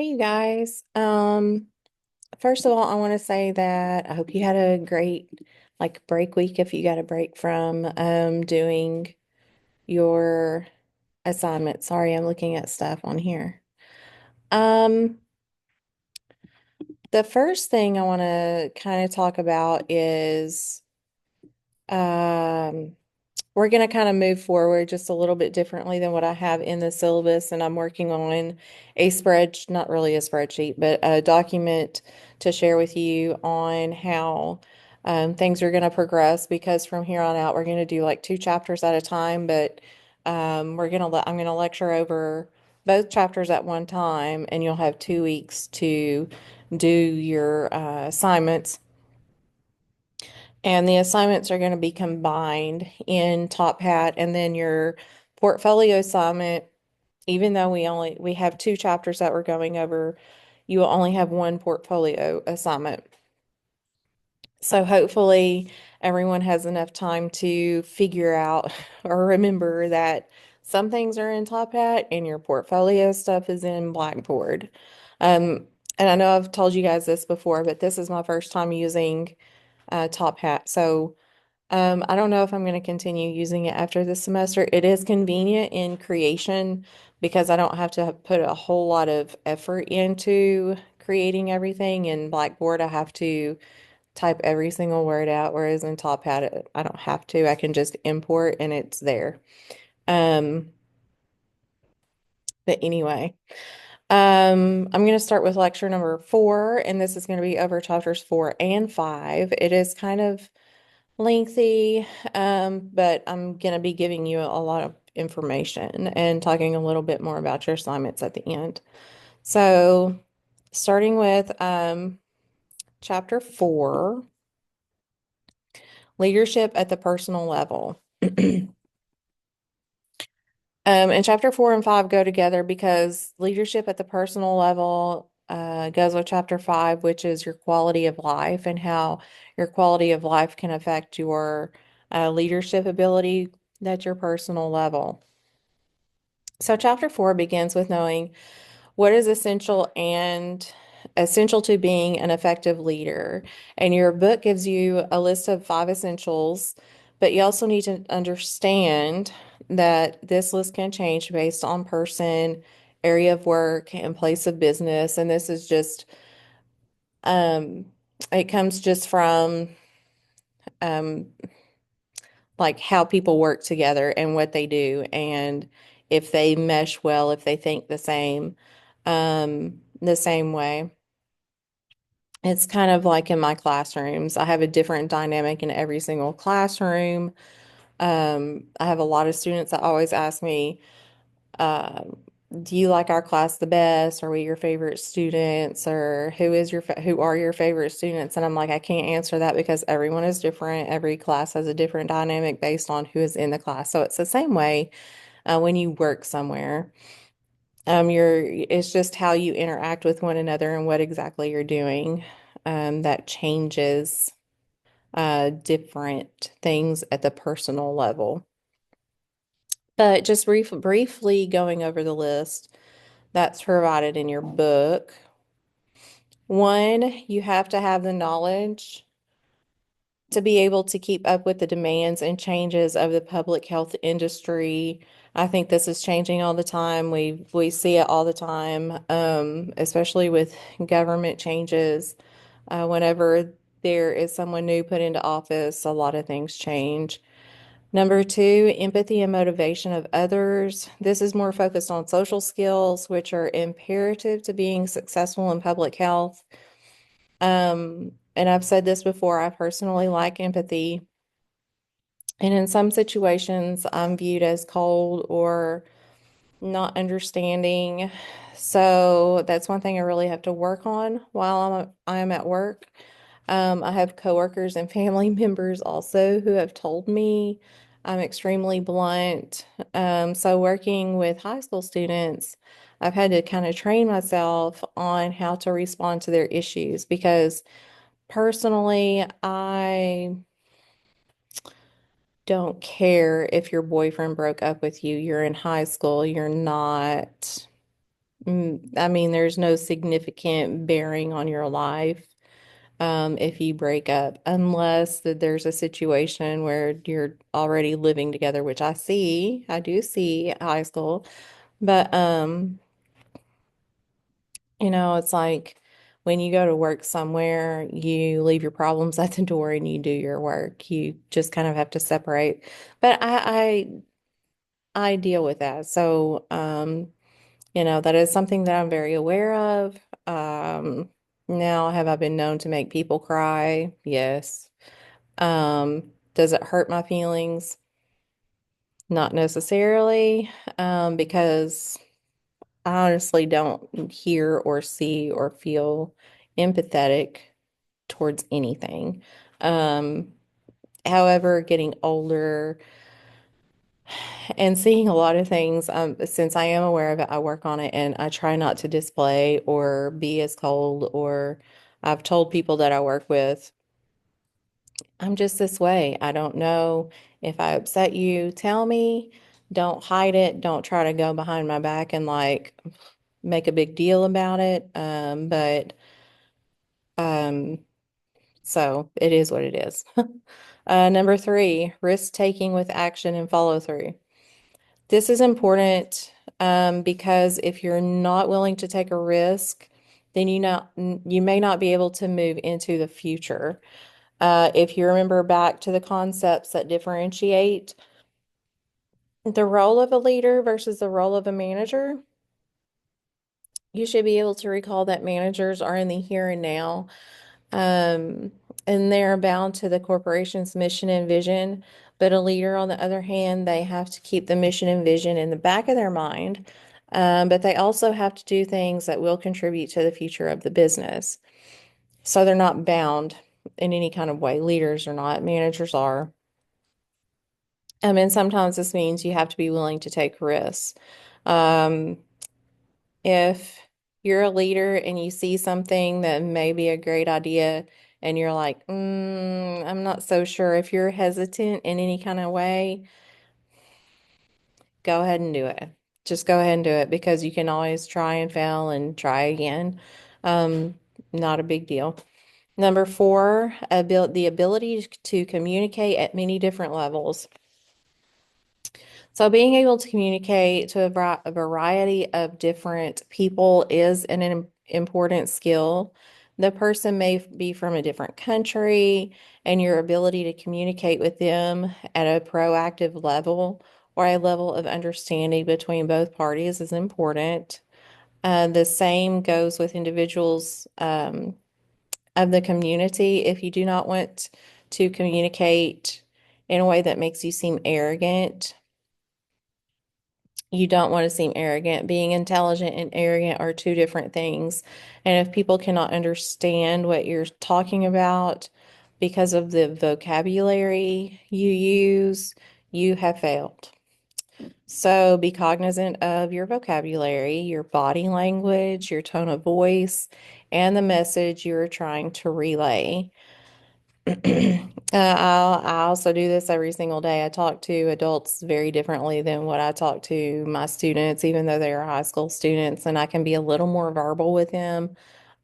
Hey, you guys. First of all, I want to say that I hope you had a great break week if you got a break from doing your assignment. Sorry, I'm looking at stuff on here. Um, the first thing I want to kind of talk about is um we're going to kind of move forward just a little bit differently than what I have in the syllabus, and I'm working on not really a spreadsheet, but a document to share with you on how things are going to progress. Because from here on out, we're going to do like two chapters at a time, but I'm going to lecture over both chapters at one time, and you'll have 2 weeks to do your assignments. And the assignments are going to be combined in Top Hat, and then your portfolio assignment, even though we have two chapters that we're going over, you will only have one portfolio assignment. So hopefully everyone has enough time to figure out or remember that some things are in Top Hat and your portfolio stuff is in Blackboard. Um, and I know I've told you guys this before, but this is my first time using Top Hat. So I don't know if I'm going to continue using it after this semester. It is convenient in creation because I don't have to put a whole lot of effort into creating everything. In Blackboard, I have to type every single word out, whereas in Top Hat, I don't have to. I can just import and it's there. Um, but anyway, I'm going to start with lecture number 4, and this is going to be over chapters 4 and 5. It is kind of lengthy, but I'm going to be giving you a lot of information and talking a little bit more about your assignments at the end. So, starting with chapter 4, leadership at the personal level. And chapter 4 and 5 go together because leadership at the personal level goes with chapter 5, which is your quality of life and how your quality of life can affect your leadership ability at your personal level. So, chapter 4 begins with knowing what is essential to being an effective leader. And your book gives you a list of 5 essentials, but you also need to understand that this list can change based on person, area of work, and place of business. And this is just, um, it comes just from um, like how people work together and what they do, and if they mesh well, if they think the same way. It's kind of like in my classrooms. I have a different dynamic in every single classroom. I have a lot of students that always ask me, um, do you like our class the best? Are we your favorite students? Or who are your favorite students? And I'm like, I can't answer that because everyone is different. Every class has a different dynamic based on who is in the class. So it's the same way when you work somewhere. It's just how you interact with one another and what exactly you're doing that changes different things at the personal level. But just briefly going over the list that's provided in your book. One, you have to have the knowledge to be able to keep up with the demands and changes of the public health industry. I think this is changing all the time. We see it all the time, especially with government changes. Whenever there is someone new put into office, a lot of things change. Number 2, empathy and motivation of others. This is more focused on social skills, which are imperative to being successful in public health. And I've said this before, I personally like empathy. And in some situations, I'm viewed as cold or not understanding. So that's one thing I really have to work on while I'm at work. I have coworkers and family members also who have told me I'm extremely blunt. So working with high school students, I've had to kind of train myself on how to respond to their issues because personally, I don't care if your boyfriend broke up with you. You're in high school. You're not. I mean, there's no significant bearing on your life if you break up, unless that there's a situation where you're already living together, which I do see at high school. But it's like when you go to work somewhere, you leave your problems at the door and you do your work. You just kind of have to separate. But I deal with that. So that is something that I'm very aware of. Um, Now, have I been known to make people cry? Yes. Does it hurt my feelings? Not necessarily, because I honestly don't hear or see or feel empathetic towards anything. Um, However, getting older and seeing a lot of things, since I am aware of it, I work on it and I try not to display or be as cold, or I've told people that I work with, I'm just this way. I don't know if I upset you, tell me. Don't hide it. Don't try to go behind my back and like make a big deal about it. But um, so it is what it is. Number three, risk taking with action and follow through. This is important because if you're not willing to take a risk, then you may not be able to move into the future. If you remember back to the concepts that differentiate the role of a leader versus the role of a manager, you should be able to recall that managers are in the here and now, um, and they're bound to the corporation's mission and vision. But a leader, on the other hand, they have to keep the mission and vision in the back of their mind, but they also have to do things that will contribute to the future of the business. So they're not bound in any kind of way. Leaders are not, managers are. And sometimes this means you have to be willing to take risks. Um, if you're a leader and you see something that may be a great idea and you're like, I'm not so sure. If you're hesitant in any kind of way, go ahead and do it. Just go ahead and do it because you can always try and fail and try again. Um, Not a big deal. Number four, the ability to communicate at many different levels. So being able to communicate to a variety of different people is an important skill. The person may be from a different country, and your ability to communicate with them at a proactive level or a level of understanding between both parties is important. The same goes with individuals of the community. If you do not want to communicate in a way that makes you seem arrogant, you don't want to seem arrogant. Being intelligent and arrogant are two different things. And if people cannot understand what you're talking about because of the vocabulary you use, you have failed. So be cognizant of your vocabulary, your body language, your tone of voice, and the message you're trying to relay. I also do this every single day. I talk to adults very differently than what I talk to my students, even though they are high school students, and I can be a little more verbal with them.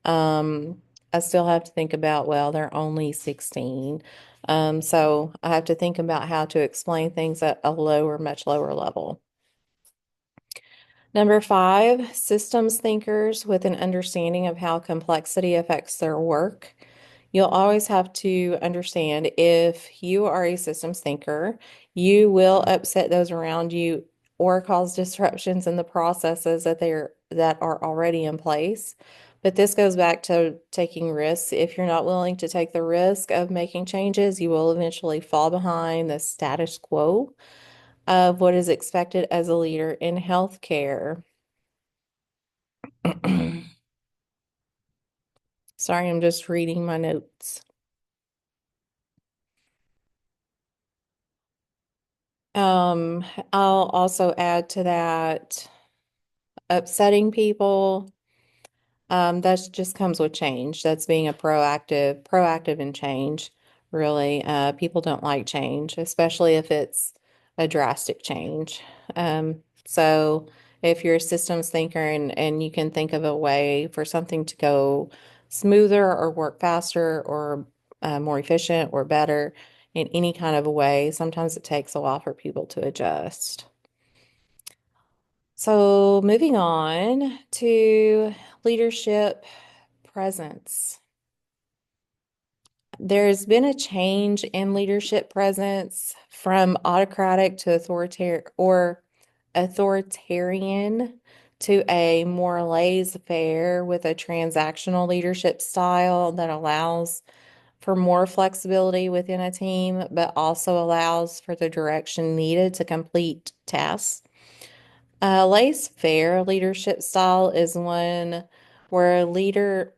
I still have to think about, well, they're only 16. So I have to think about how to explain things at a lower, much lower level. Number five, systems thinkers with an understanding of how complexity affects their work. You'll always have to understand if you are a systems thinker, you will upset those around you or cause disruptions in the processes that are already in place. But this goes back to taking risks. If you're not willing to take the risk of making changes, you will eventually fall behind the status quo of what is expected as a leader in healthcare. Sorry, I'm just reading my notes. Um, I'll also add to that upsetting people. That just comes with change. That's being a proactive in change, really. People don't like change, especially if it's a drastic change. So if you're a systems thinker and you can think of a way for something to go smoother or work faster or more efficient or better in any kind of a way, sometimes it takes a while for people to adjust. So, moving on to leadership presence. There's been a change in leadership presence from autocratic to authoritarian to a more laissez-faire with a transactional leadership style that allows for more flexibility within a team, but also allows for the direction needed to complete tasks. Laissez-faire leadership style is one where a leader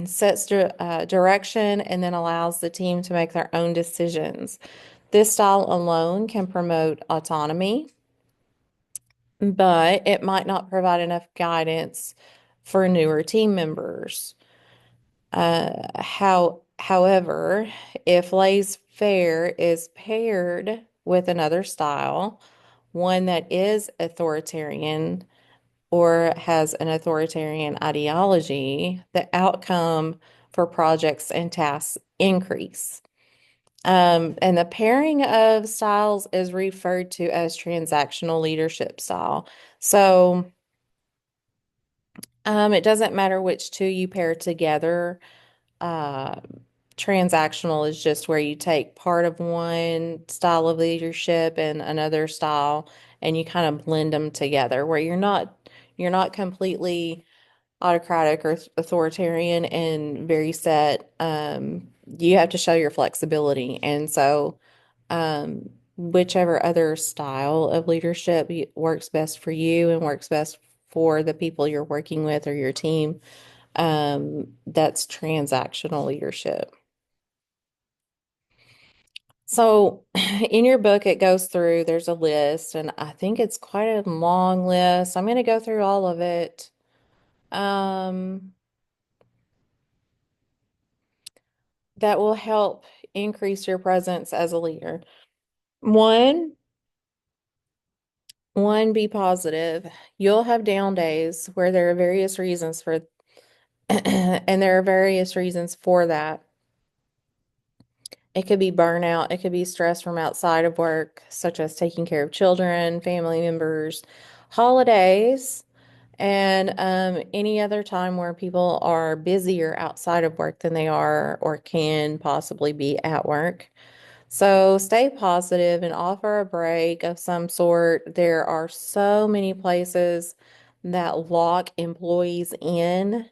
sets direction and then allows the team to make their own decisions. This style alone can promote autonomy, but it might not provide enough guidance for newer team members. However, if laissez-faire is paired with another style, one that is authoritarian, or has an authoritarian ideology, the outcome for projects and tasks increase. And the pairing of styles is referred to as transactional leadership style. So it doesn't matter which two you pair together. Uh, Transactional is just where you take part of one style of leadership and another style and you kind of blend them together where you're not completely autocratic or authoritarian and very set. You have to show your flexibility. And so, whichever other style of leadership works best for you and works best for the people you're working with or your team, that's transactional leadership. So, in your book, it goes through, there's a list, and I think it's quite a long list. I'm going to go through all of it. Um, that will help increase your presence as a leader. One, be positive. You'll have down days where there are various reasons for, and there are various reasons for that. It could be burnout, it could be stress from outside of work, such as taking care of children, family members, holidays, and any other time where people are busier outside of work than they are or can possibly be at work. So stay positive and offer a break of some sort. There are so many places that lock employees in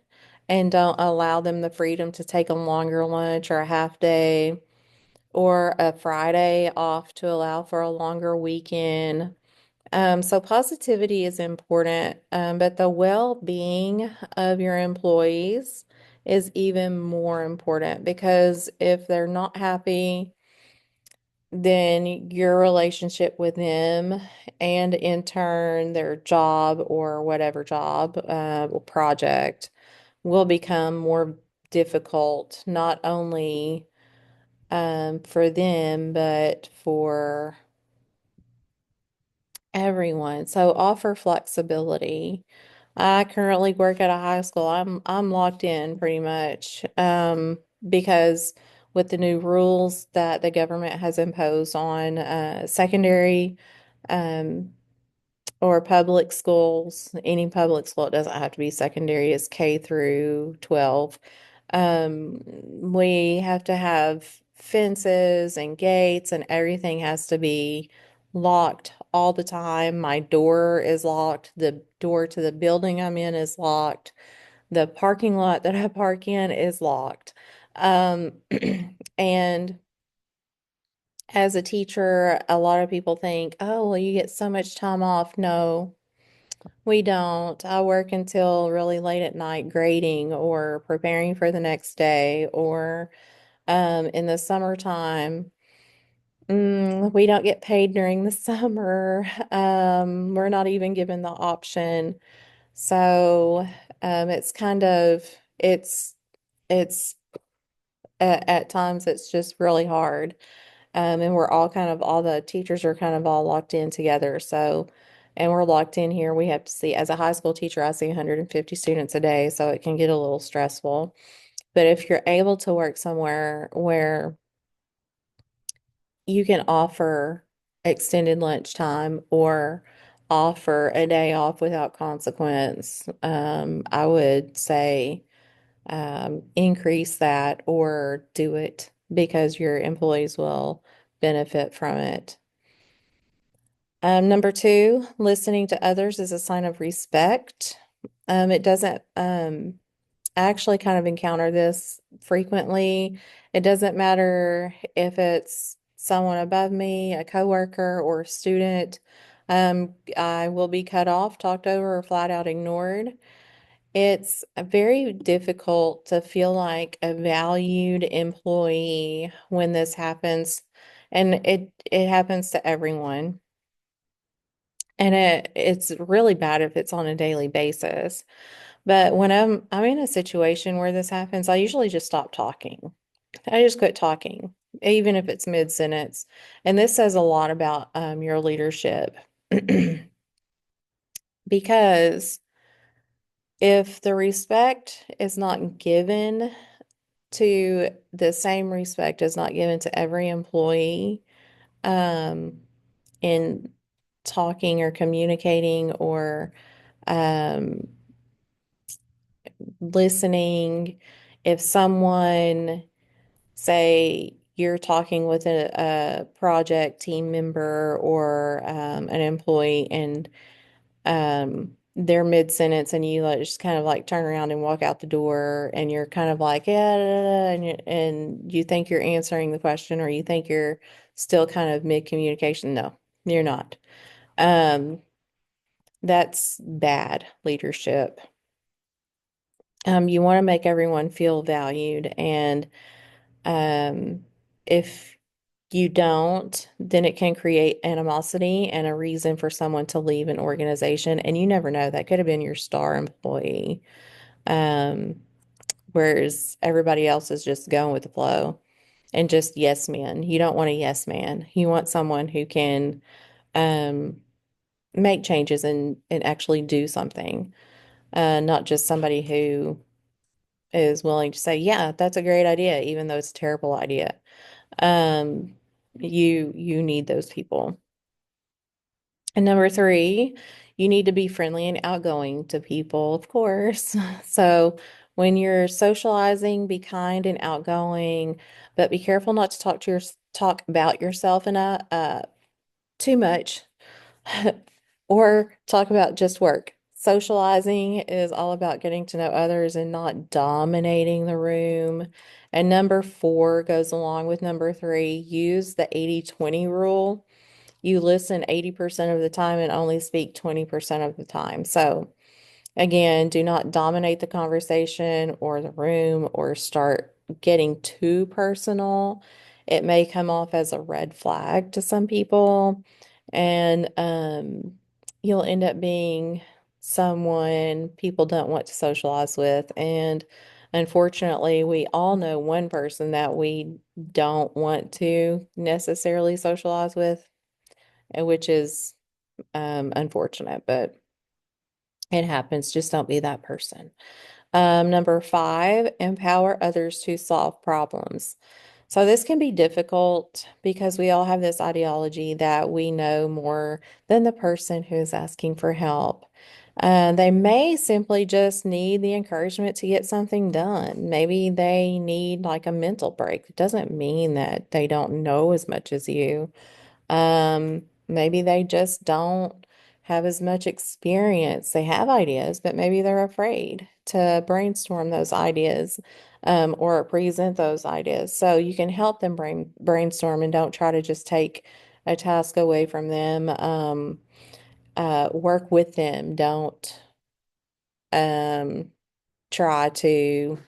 and don't allow them the freedom to take a longer lunch or a half day or a Friday off to allow for a longer weekend. So positivity is important, but the well-being of your employees is even more important because if they're not happy, then your relationship with them and in turn their job or whatever job or project will become more difficult, not only for them, but for everyone. So offer flexibility. I currently work at a high school. I'm locked in pretty much because with the new rules that the government has imposed on secondary um, or public schools, any public school, it doesn't have to be secondary, it's K through 12. We have to have fences and gates and everything has to be locked all the time. My door is locked. The door to the building I'm in is locked. The parking lot that I park in is locked. Um, and as a teacher, a lot of people think, oh, well, you get so much time off. No, we don't. I work until really late at night grading or preparing for the next day or in the summertime. We don't get paid during the summer. We're not even given the option. So it's kind of it's at times it's just really hard. And we're all the teachers are kind of all locked in together. So and we're locked in here. We have to see, as a high school teacher, I see 150 students a day, so it can get a little stressful. But if you're able to work somewhere where you can offer extended lunchtime or offer a day off without consequence, I would say increase that or do it because your employees will benefit from it. Number two, listening to others is a sign of respect. It doesn't, I actually kind of encounter this frequently. It doesn't matter if it's someone above me, a coworker, or a student. I will be cut off, talked over, or flat out ignored. It's very difficult to feel like a valued employee when this happens, and it happens to everyone. And it's really bad if it's on a daily basis. But when I'm in a situation where this happens, I usually just stop talking. I just quit talking, even if it's mid-sentence. And this says a lot about your leadership. Because if the respect is not given to the same respect is not given to every employee um, in talking or communicating or um, listening. If someone, say, you're talking with a project team member or an employee and they're mid-sentence and you like just kind of like turn around and walk out the door and you're kind of like, yeah, da, da, da, and you think you're answering the question or you think you're still kind of mid-communication. No, you're not. Um, that's bad leadership. You want to make everyone feel valued, and um, if you don't, then it can create animosity and a reason for someone to leave an organization. And you never know, that could have been your star employee. Um, whereas everybody else is just going with the flow and just yes man. You don't want a yes man. You want someone who can um, make changes and actually do something, not just somebody who is willing to say, yeah, that's a great idea, even though it's a terrible idea. Um, you need those people. And number three, you need to be friendly and outgoing to people, of course. So when you're socializing, be kind and outgoing, but be careful not to talk about yourself in a too much or talk about just work. Socializing is all about getting to know others and not dominating the room. And number four goes along with number three, use the 80-20 rule. You listen 80% of the time and only speak 20% of the time. So, again, do not dominate the conversation or the room or start getting too personal. It may come off as a red flag to some people, and you'll end up being someone people don't want to socialize with. And unfortunately, we all know one person that we don't want to necessarily socialize with, and which is unfortunate, but it happens. Just don't be that person. Number five, empower others to solve problems. So this can be difficult because we all have this ideology that we know more than the person who is asking for help. They may simply just need the encouragement to get something done. Maybe they need like a mental break. It doesn't mean that they don't know as much as you. Maybe they just don't have as much experience. They have ideas, but maybe they're afraid to brainstorm those ideas, or present those ideas. So you can help them brainstorm and don't try to just take a task away from them. Work with them. Don't um, try to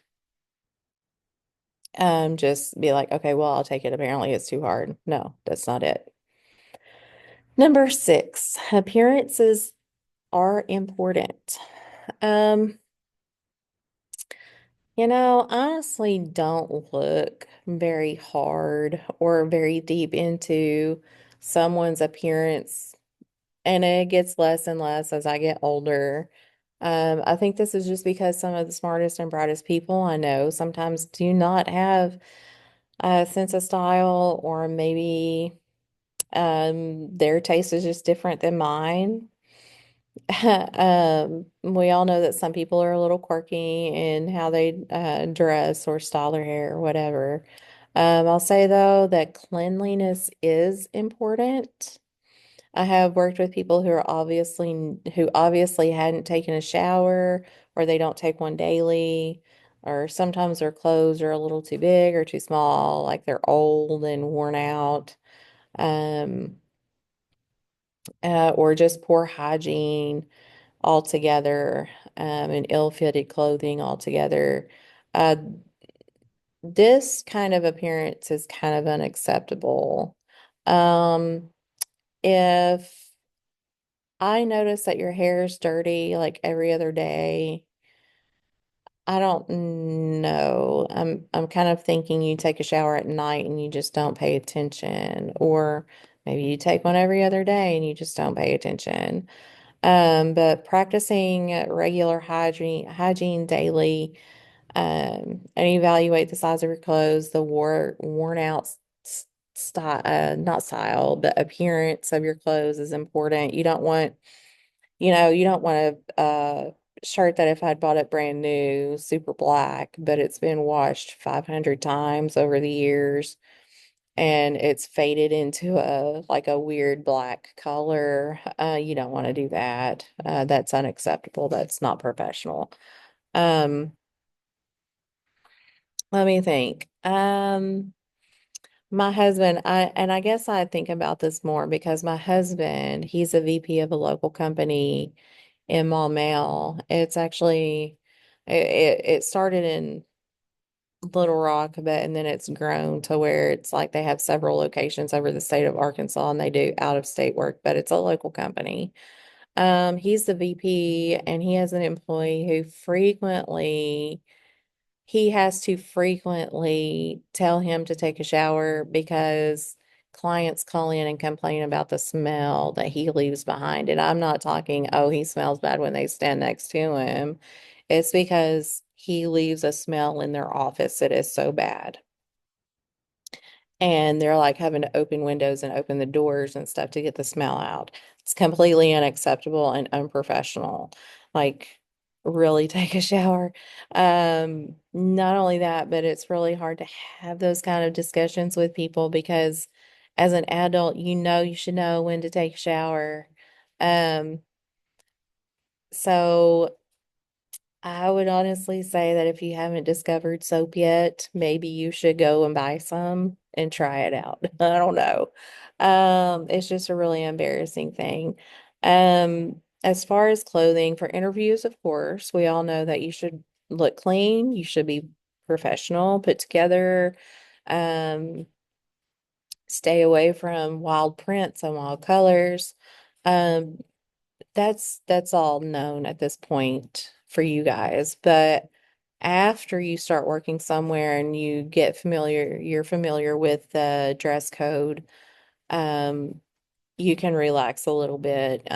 just be like, okay, well, I'll take it. Apparently, it's too hard. No, that's not it. Number six, appearances are important. Um, honestly, don't look very hard or very deep into someone's appearance and it gets less and less as I get older. I think this is just because some of the smartest and brightest people I know sometimes do not have a sense of style, or maybe their taste is just different than mine. We all know that some people are a little quirky in how they dress or style their hair or whatever. I'll say though that cleanliness is important. I have worked with people who obviously hadn't taken a shower, or they don't take one daily, or sometimes their clothes are a little too big or too small, like they're old and worn out. Um, or just poor hygiene altogether, and ill-fitted clothing altogether. Uh, this kind of appearance is kind of unacceptable. Um, if I notice that your hair is dirty like every other day, I don't know. I'm kind of thinking you take a shower at night and you just don't pay attention, or maybe you take one every other day and you just don't pay attention. But practicing regular hygiene daily, and evaluate the size of your clothes, the worn out style, not style, but appearance of your clothes is important. You don't want a shirt that if I'd bought it brand new, super black, but it's been washed 500 times over the years and it's faded into a like a weird black color. You don't want to do that. That's unacceptable. That's not professional. Um, Let me think. My husband, I guess I think about this more because my husband, he's a VP of a local company in Maumelle. It's actually it started in Little Rock, but and then it's grown to where it's like they have several locations over the state of Arkansas and they do out of state work, but it's a local company. He's the VP and he has an employee who he has to frequently tell him to take a shower because clients call in and complain about the smell that he leaves behind. And I'm not talking, oh, he smells bad when they stand next to him. It's because he leaves a smell in their office that is so bad. And they're like having to open windows and open the doors and stuff to get the smell out. It's completely unacceptable and unprofessional. Like, really take a shower. Not only that, but it's really hard to have those kind of discussions with people because as an adult, you should know when to take a shower. Um, so I would honestly say that if you haven't discovered soap yet, maybe you should go and buy some and try it out. I don't know. It's just a really embarrassing thing. As far as clothing for interviews, of course, we all know that you should look clean, you should be professional, put together, um, stay away from wild prints and wild colors. Um, that's all known at this point for you guys. But after you start working somewhere and you're familiar with the dress code, um, you can relax a little bit.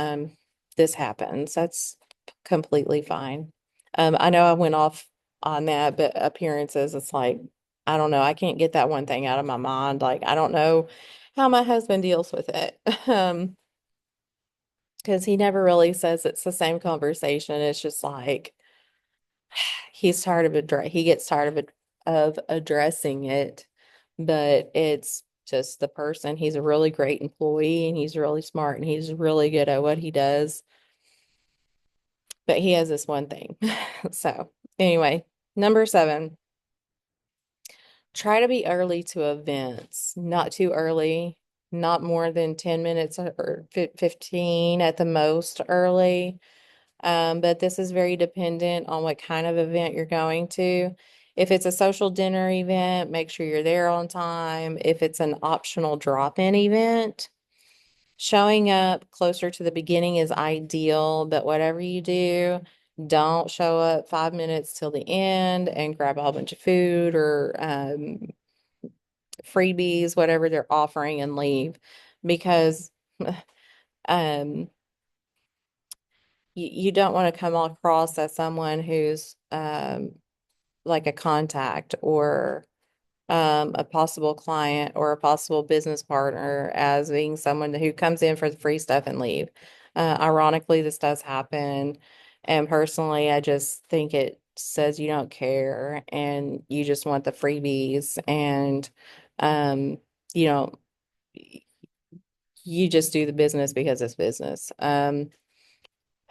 This happens. That's completely fine. I know I went off on that, but appearances, it's like, I don't know. I can't get that one thing out of my mind. Like, I don't know how my husband deals with it. Because he never really says it's the same conversation. It's just like he gets tired of addressing it, but it's just the person. He's a really great employee and he's really smart and he's really good at what he does. But he has this one thing. So anyway, number 7, try to be early to events, not too early, not more than 10 minutes or 15 at the most early. But this is very dependent on what kind of event you're going to. If it's a social dinner event, make sure you're there on time. If it's an optional drop-in event, showing up closer to the beginning is ideal, but whatever you do, don't show up 5 minutes till the end and grab a whole bunch of food or freebies, whatever they're offering, and leave because you don't want to come across as someone who's like a contact or a possible client or a possible business partner as being someone who comes in for the free stuff and leave. Ironically, this does happen. And personally, I just think it says you don't care and you just want the freebies and um, you know, you just do the business because it's business.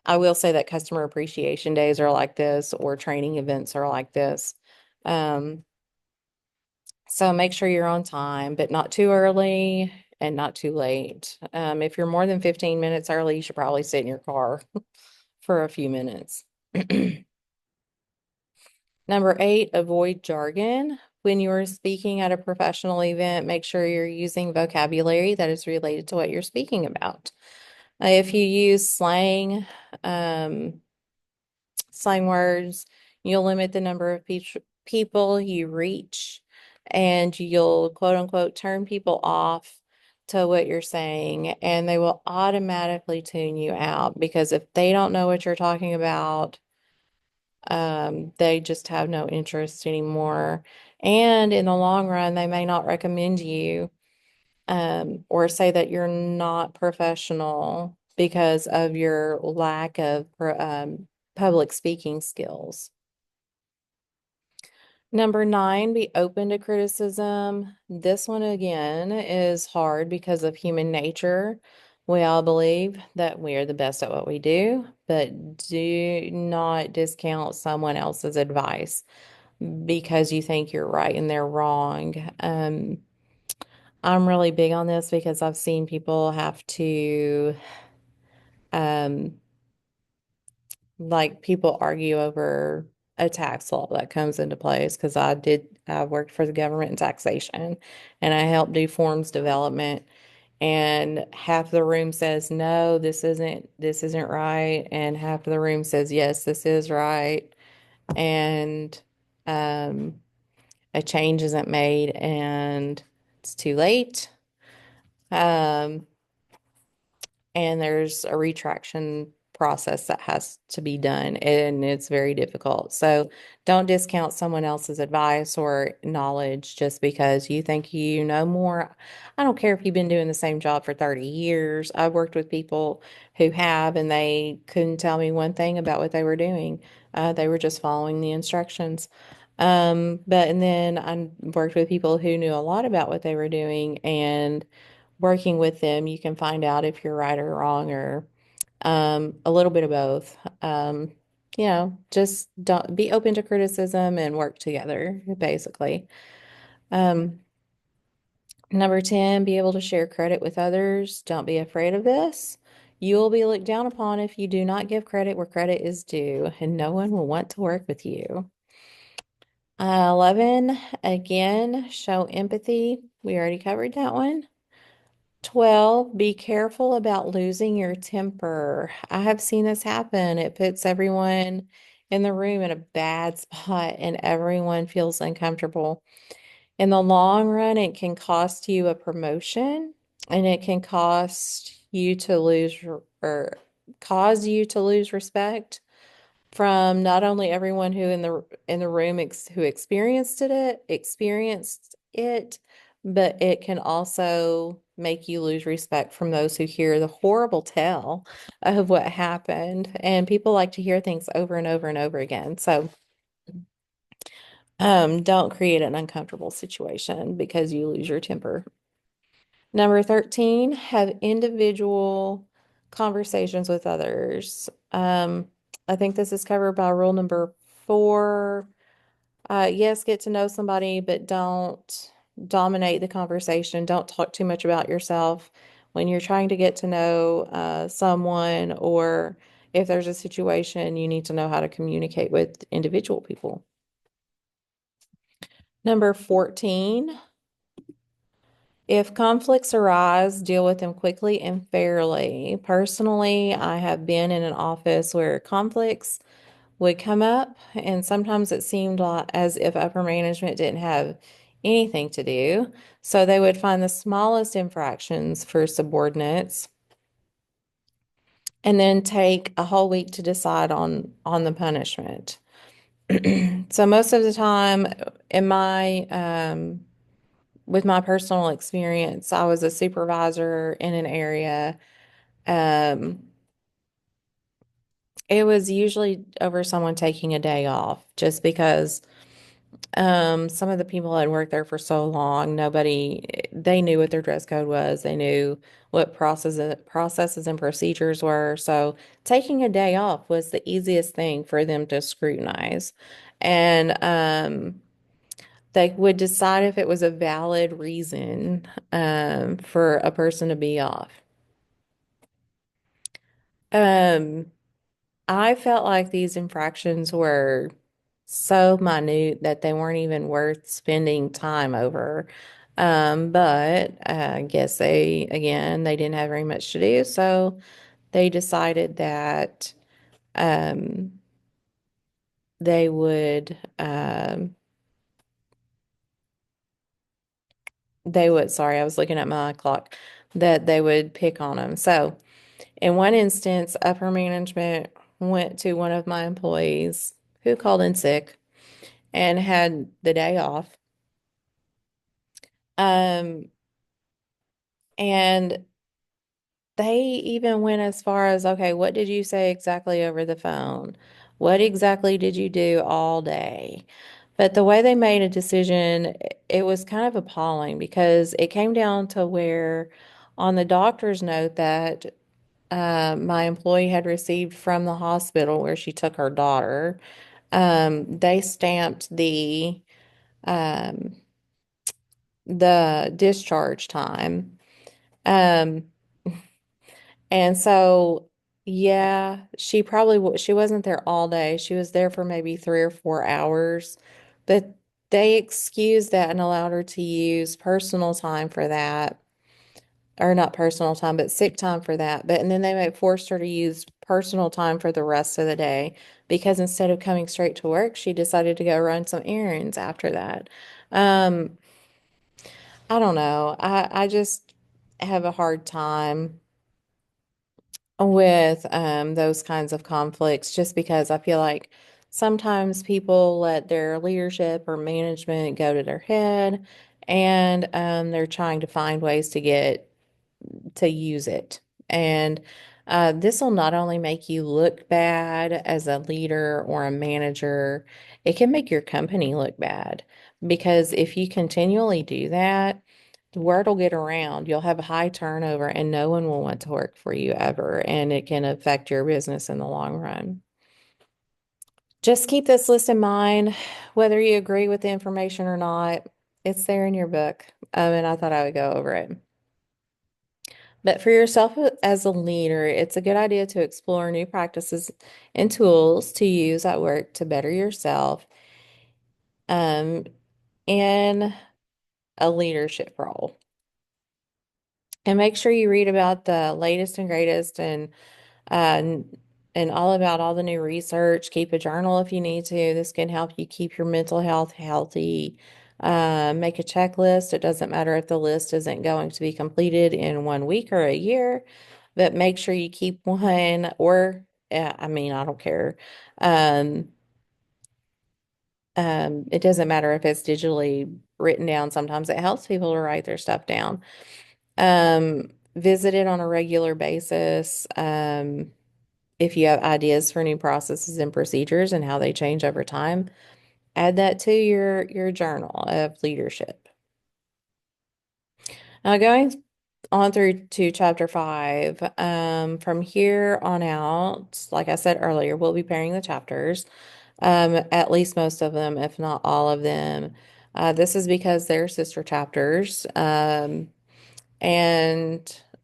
I will say that customer appreciation days are like this or training events are like this. Um, So make sure you're on time, but not too early and not too late. If you're more than 15 minutes early, you should probably sit in your car for a few minutes. Number 8, avoid jargon. When you're speaking at a professional event, make sure you're using vocabulary that is related to what you're speaking about. If you use um, slang words, you'll limit the number of people you reach and you'll quote unquote turn people off to what you're saying and they will automatically tune you out because if they don't know what you're talking about, they just have no interest anymore. And in the long run, they may not recommend you, or say that you're not professional because of your lack of public speaking skills. Number 9, be open to criticism. This one again is hard because of human nature. We all believe that we are the best at what we do, but do not discount someone else's advice because you think you're right and they're wrong. I'm really big on this because I've seen people have to um, like people argue over a tax law that comes into place because I worked for the government in taxation and I helped do forms development and half the room says no, this isn't right, and half of the room says yes, this is right, and um a change isn't made and it's too late. Um and there's a retraction process that has to be done and it's very difficult. So don't discount someone else's advice or knowledge just because you think you know more. I don't care if you've been doing the same job for 30 years. I've worked with people who have and they couldn't tell me one thing about what they were doing. They were just following the instructions. But and then I worked with people who knew a lot about what they were doing and working with them, you can find out if you're right or wrong or a little bit of both. Just don't be open to criticism and work together, basically. Um, Number 10, be able to share credit with others. Don't be afraid of this. You will be looked down upon if you do not give credit where credit is due, and no one will want to work with you. 11, again, show empathy. We already covered that one. 12, be careful about losing your temper. I have seen this happen. It puts everyone in the room in a bad spot and everyone feels uncomfortable. In the long run, it can cost you a promotion and it can cost you to lose or cause you to lose respect from not only everyone who in the room who experienced it, but it can also make you lose respect from those who hear the horrible tale of what happened. And people like to hear things over and over and over again. So, don't create an uncomfortable situation because you lose your temper. Number 13, have individual conversations with others. I think this is covered by rule number 4. Yes, get to know somebody, but don't dominate the conversation. Don't talk too much about yourself when you're trying to get to know someone, or if there's a situation, you need to know how to communicate with individual people. Number 14, if conflicts arise, deal with them quickly and fairly. Personally, I have been in an office where conflicts would come up, and sometimes it seemed like as if upper management didn't have anything to do. So they would find the smallest infractions for subordinates and then take a whole week to decide on the punishment. So most of the time in my with my personal experience, I was a supervisor in an area. Um, it was usually over someone taking a day off just because some of the people had worked there for so long, they knew what their dress code was. They knew what processes and procedures were. So taking a day off was the easiest thing for them to scrutinize. And they would decide if it was a valid reason for a person to be off. Um, I felt like these infractions were so minute that they weren't even worth spending time over. But I guess they didn't have very much to do, so they decided that um, they would, sorry, I was looking at my clock, that they would pick on them. So in one instance, upper management went to one of my employees who called in sick and had the day off. Um, and they even went as far as, okay, what did you say exactly over the phone? What exactly did you do all day? But the way they made a decision, it was kind of appalling because it came down to where on the doctor's note that my employee had received from the hospital where she took her daughter, they stamped um, the discharge time. Um, and so, yeah, she wasn't there all day. She was there for maybe 3 or 4 hours, but they excused that and allowed her to use personal time for that, or not personal time, but sick time for that. But and then they might forced her to use personal time for the rest of the day because instead of coming straight to work, she decided to go run some errands after that. Um, I don't know. I just have a hard time with those kinds of conflicts just because I feel like sometimes people let their leadership or management go to their head and they're trying to find ways to use it. And this will not only make you look bad as a leader or a manager, it can make your company look bad because if you continually do that, the word will get around. You'll have a high turnover and no one will want to work for you ever, and it can affect your business in the long run. Just keep this list in mind, whether you agree with the information or not. It's there in your book, and I thought I would go over it. But for yourself as a leader, it's a good idea to explore new practices and tools to use at work to better yourself um, in a leadership role. And make sure you read about the latest and greatest uh, and all about all the new research. Keep a journal if you need to. This can help you keep your mental health healthy. Make a checklist. It doesn't matter if the list isn't going to be completed in 1 week or a year, but make sure you keep one or, I mean, I don't care. Um, it doesn't matter if it's digitally written down. Sometimes it helps people to write their stuff down. Visit it on a regular basis. If you have ideas for new processes and procedures and how they change over time, add that to your journal of leadership. Now, going on through to chapter 5, from here on out, like I said earlier, we'll be pairing the chapters, at least most of them, if not all of them. This is because they're sister chapters. And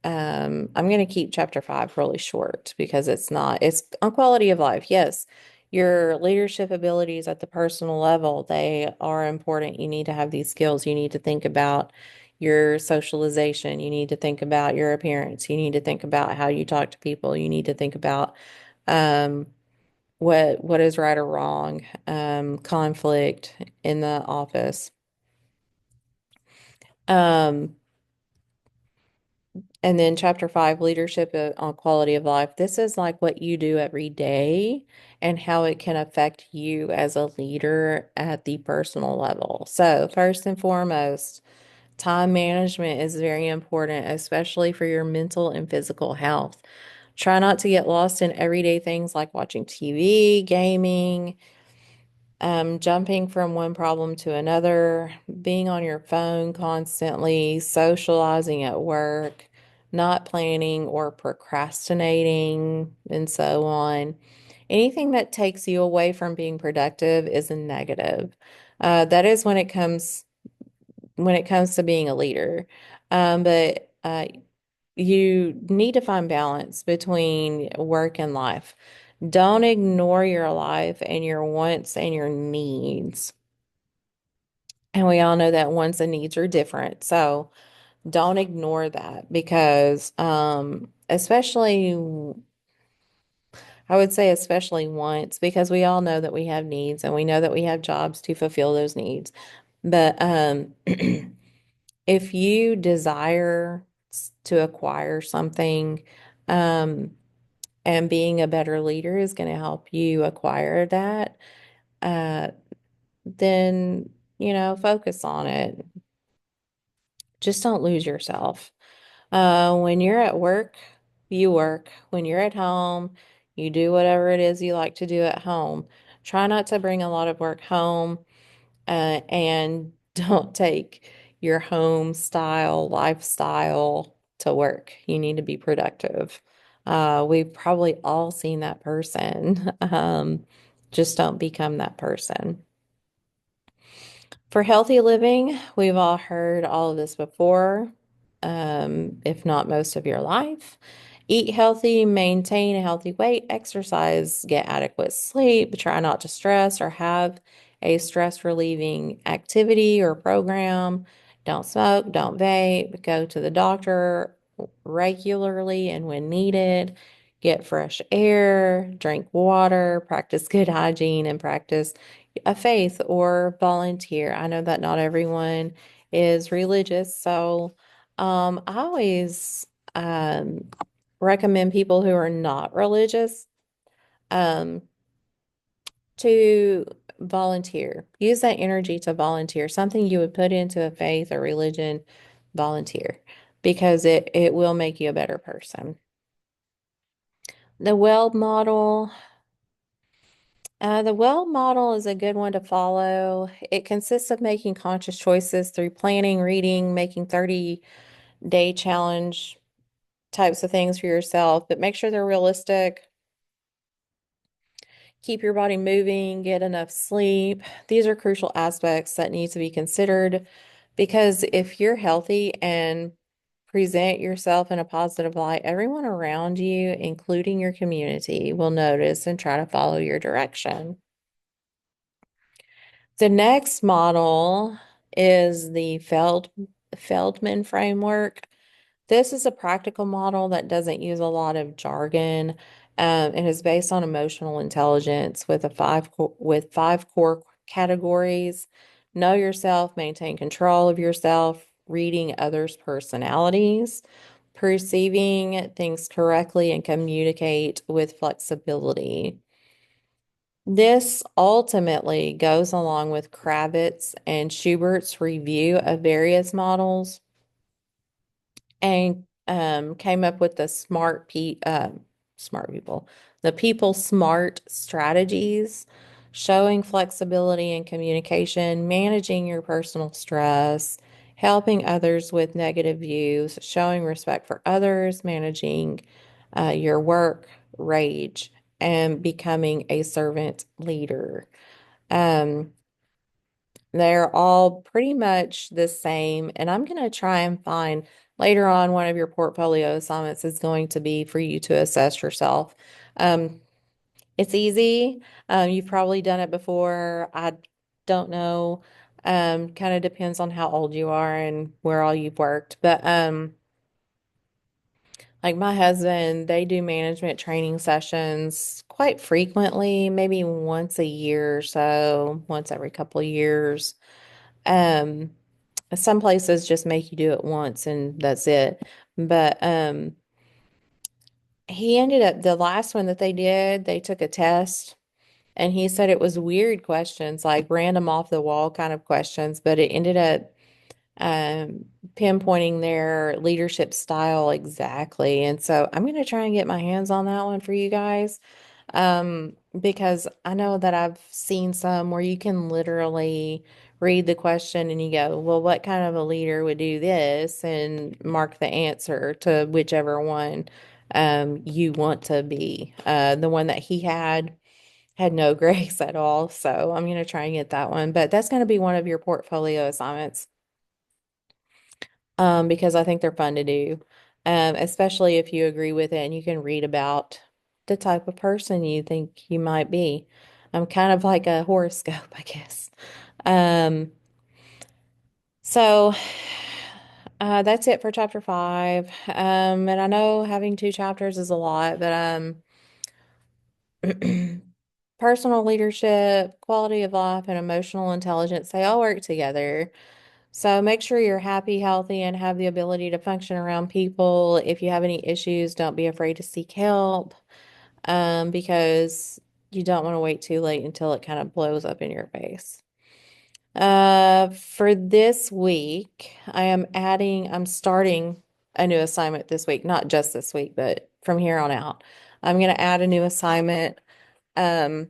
I'm going to keep chapter 5 really short because it's on quality of life. Yes, your leadership abilities at the personal level, they are important. You need to have these skills. You need to think about your socialization. You need to think about your appearance. You need to think about how you talk to people. You need to think about um, what is right or wrong, conflict in the office. Um, And then chapter five, leadership on quality of life. This is like what you do every day and how it can affect you as a leader at the personal level. So, first and foremost, time management is very important, especially for your mental and physical health. Try not to get lost in everyday things like watching TV, gaming, jumping from one problem to another, being on your phone constantly, socializing at work, not planning or procrastinating, and so on. Anything that takes you away from being productive is a negative. That is when it comes to being a leader. But you need to find balance between work and life. Don't ignore your life and your wants and your needs. And we all know that wants and needs are different. So don't ignore that because, especially, I would say, especially wants, because we all know that we have needs and we know that we have jobs to fulfill those needs. But if you desire to acquire something, um, and being a better leader is going to help you acquire that, uh, then, focus on it. Just don't lose yourself. When you're at work, you work. When you're at home, you do whatever it is you like to do at home. Try not to bring a lot of work home, and don't take your home style lifestyle to work. You need to be productive. We've probably all seen that person. Just don't become that person. For healthy living, we've all heard all of this before, if not most of your life. Eat healthy, maintain a healthy weight, exercise, get adequate sleep, try not to stress or have a stress relieving activity or program. Don't smoke, don't vape, go to the doctor regularly and when needed. Get fresh air, drink water, practice good hygiene, and practice a faith or volunteer. I know that not everyone is religious, so I always um, recommend people who are not religious um, to volunteer. Use that energy to volunteer, something you would put into a faith or religion, volunteer, because it will make you a better person. The Weld model. The well model is a good one to follow. It consists of making conscious choices through planning, reading, making 30-day challenge types of things for yourself, but make sure they're realistic. Keep your body moving, get enough sleep. These are crucial aspects that need to be considered because if you're healthy and present yourself in a positive light, everyone around you, including your community, will notice and try to follow your direction. The next model is the Feldman framework. This is a practical model that doesn't use a lot of jargon. It is based on emotional intelligence with with five core categories: know yourself, maintain control of yourself, reading others' personalities, perceiving things correctly, and communicate with flexibility. This ultimately goes along with Kravitz and Schubert's review of various models and came up with the smart people, the people smart strategies, showing flexibility and communication, managing your personal stress, helping others with negative views, showing respect for others, managing your work rage, and becoming a servant leader. Um, they're all pretty much the same. And I'm going to try and find later on one of your portfolio assignments is going to be for you to assess yourself. Um, it's easy. You've probably done it before. I don't know. Kind of depends on how old you are and where all you've worked. But like my husband, they do management training sessions quite frequently, maybe once a year or so, once every couple of years. Um, some places just make you do it once and that's it. But he ended up the last one that they did, they took a test and he said it was weird questions, like random off the wall kind of questions, but it ended up um, pinpointing their leadership style exactly. And so I'm going to try and get my hands on that one for you guys. Because I know that I've seen some where you can literally read the question and you go, well, what kind of a leader would do this? And mark the answer to whichever one you want to be. The one that he had no grace at all. So I'm going to try and get that one. But that's going to be one of your portfolio assignments, because I think they're fun to do, especially if you agree with it and you can read about the type of person you think you might be. I'm kind of like a horoscope, I guess. Um, so that's it for chapter 5. And I know having 2 chapters is a lot, but personal leadership, quality of life, and emotional intelligence, they all work together. So make sure you're happy, healthy, and have the ability to function around people. If you have any issues, don't be afraid to seek help, because you don't want to wait too late until it kind of blows up in your face. For this week, I'm starting a new assignment this week, not just this week, but from here on out. I'm going to add a new assignment. Um,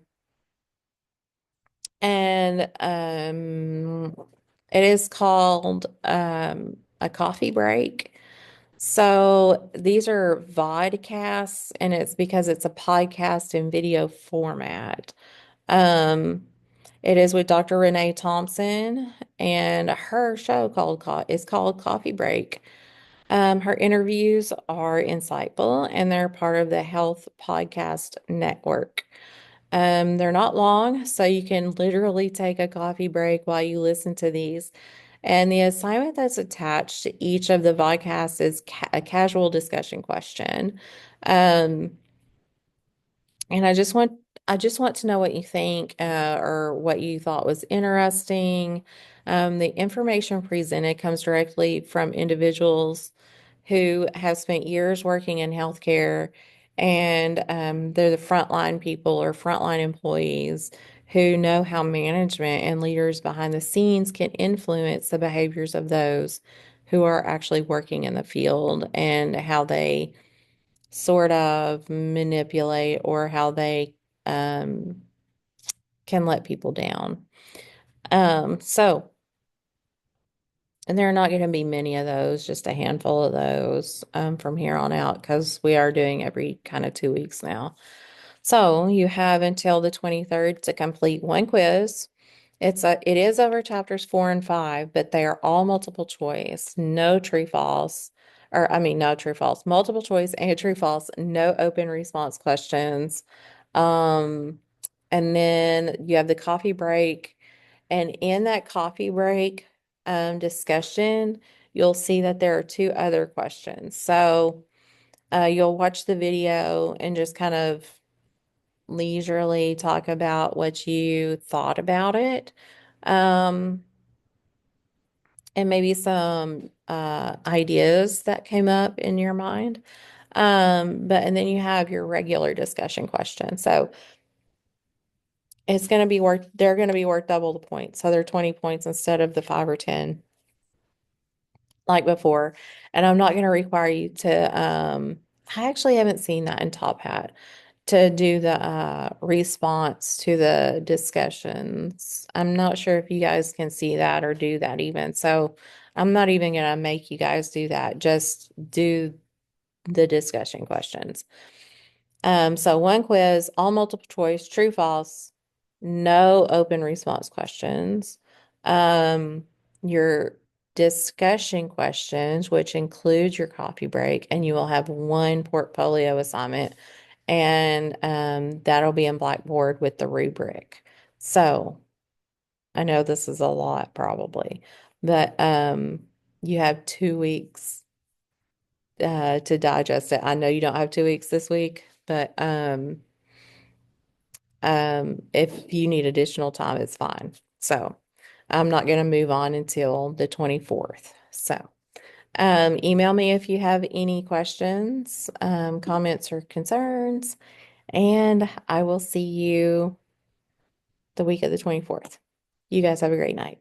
and it is called a coffee break. So these are vodcasts, and it's because it's a podcast in video format. Um, it is with Dr. Renee Thompson, and her show is called Coffee Break. Her interviews are insightful, and they're part of the Health Podcast Network. They're not long, so you can literally take a coffee break while you listen to these. And the assignment that's attached to each of the podcasts is a casual discussion question. Um, and I just want to know what you think, or what you thought was interesting. The information presented comes directly from individuals who have spent years working in healthcare, and they're the frontline people or frontline employees who know how management and leaders behind the scenes can influence the behaviors of those who are actually working in the field, and how they sort of manipulate, or how they um, can let people down. So, and there are not going to be many of those, just a handful of those from here on out, because we are doing every kind of 2 weeks now. So you have until the 23rd to complete one quiz. It is over chapters 4 and 5, but they are all multiple choice, no true false, or I mean no true false, multiple choice and true false, no open response questions. Um, and then you have the coffee break, and in that coffee break discussion, you'll see that there are 2 other questions. So you'll watch the video and just kind of leisurely talk about what you thought about it. Um, and maybe some ideas that came up in your mind. And then you have your regular discussion question. So they're going to be worth double the points. So they're 20 points instead of the 5 or 10 like before. And I'm not going to require you to, I actually haven't seen that in Top Hat, to do the response to the discussions. I'm not sure if you guys can see that or do that even. So I'm not even going to make you guys do that. Just do the discussion questions. So one quiz, all multiple choice, true, false, no open response questions. Your discussion questions, which includes your coffee break, and you will have one portfolio assignment, and that'll be in Blackboard with the rubric. So I know this is a lot probably, but you have 2 weeks to digest it. I know you don't have 2 weeks this week, but if you need additional time, it's fine. So I'm not going to move on until the 24th. So Email me if you have any questions, comments, or concerns, and I will see you the week of the 24th. You guys have a great night.